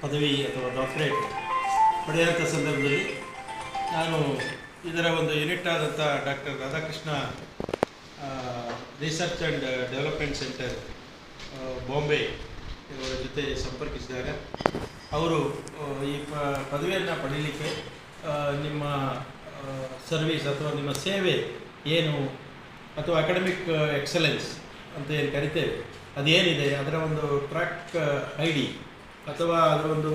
ಪದವಿ ಅಥವಾ ಡಾಕ್ಟರೇಟ್ ಪಡೆಯುವಂಥ ಸಂದರ್ಭದಲ್ಲಿ ನಾನು ಇದರ ಒಂದು ಯೂನಿಟ್ ಆದಂಥ doctor Radhakrishna research and development centre Bombay ಇವರ ಜೊತೆ ಸಂಪರ್ಕಿಸಿದಾಗ ಅವರು ಈ ಪದವಿಯನ್ನು ಪಡೀಲಿಕ್ಕೆ ನಿಮ್ಮ ಸರ್ವಿಸ್ ಅಥವಾ ನಿಮ್ಮ ಸೇವೆ ಏನು ಅಥವಾ ಅಕಾಡೆಮಿಕ್ ಎಕ್ಸಲೆನ್ಸ್ ಅಂತ ಏನು ಕರಿತೇವೆ ಅದೇನಿದೆ, ಅದರ ಒಂದು ಟ್ರ್ಯಾಕ್ ಐ ಡಿ ಅಥವಾ ಅದರ ಒಂದು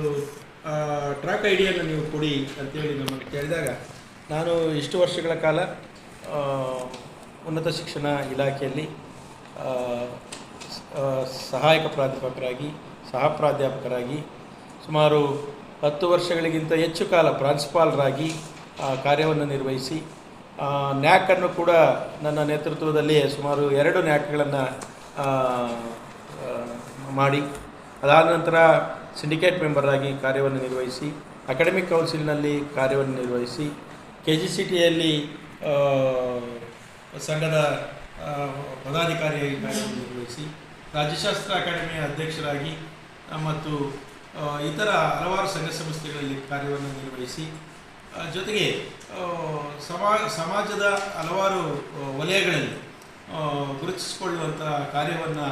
ಟ್ರ್ಯಾಕ್ ಐ ಡಿಯನ್ನು ನೀವು ಕೊಡಿ ಅಂತೇಳಿ ನಮ್ಮನ್ನು ಕೇಳಿದಾಗ, ನಾನು ಇಷ್ಟು ವರ್ಷಗಳ ಕಾಲ ಉನ್ನತ ಶಿಕ್ಷಣ ಇಲಾಖೆಯಲ್ಲಿ ಸಹಾಯಕ ಪ್ರಾಧ್ಯಾಪಕರಾಗಿ, ಸಹ ಪ್ರಾಧ್ಯಾಪಕರಾಗಿ, ಸುಮಾರು 10 ವರ್ಷಗಳಿಗಿಂತ ಹೆಚ್ಚು ಕಾಲ ಪ್ರಾಂಶುಪಾಲರಾಗಿ ಕಾರ್ಯವನ್ನು ನಿರ್ವಹಿಸಿ, ನ್ಯಾಕನ್ನು ಕೂಡ ನನ್ನ ನೇತೃತ್ವದಲ್ಲಿ ಸುಮಾರು 2 ನ್ಯಾಕ್ಗಳನ್ನು ಮಾಡಿ, ಅದಾದ ನಂತರ ಸಿಂಡಿಕೇಟ್ ಮೆಂಬರಾಗಿ ಕಾರ್ಯವನ್ನು ನಿರ್ವಹಿಸಿ, ಅಕಾಡೆಮಿಕ್ ಕೌನ್ಸಿಲ್ನಲ್ಲಿ ಕಾರ್ಯವನ್ನು ನಿರ್ವಹಿಸಿ, KGCTಯಲ್ಲಿ ಸಂಘದ ಪದಾಧಿಕಾರಿಯಾಗಿ ಕಾರ್ಯವನ್ನು ನಿರ್ವಹಿಸಿ, ರಾಜ್ಯಶಾಸ್ತ್ರ ಅಕಾಡೆಮಿಯ ಅಧ್ಯಕ್ಷರಾಗಿ ಮತ್ತು ಇತರ ಹಲವಾರು ಸಂಘ ಸಂಸ್ಥೆಗಳಲ್ಲಿ ಕಾರ್ಯವನ್ನು ನಿರ್ವಹಿಸಿ, ಜೊತೆಗೆ ಸಮಾಜದ ಹಲವಾರು ವಲಯಗಳಲ್ಲಿ ಗುರುತಿಸಿಕೊಳ್ಳುವಂಥ ಕಾರ್ಯವನ್ನು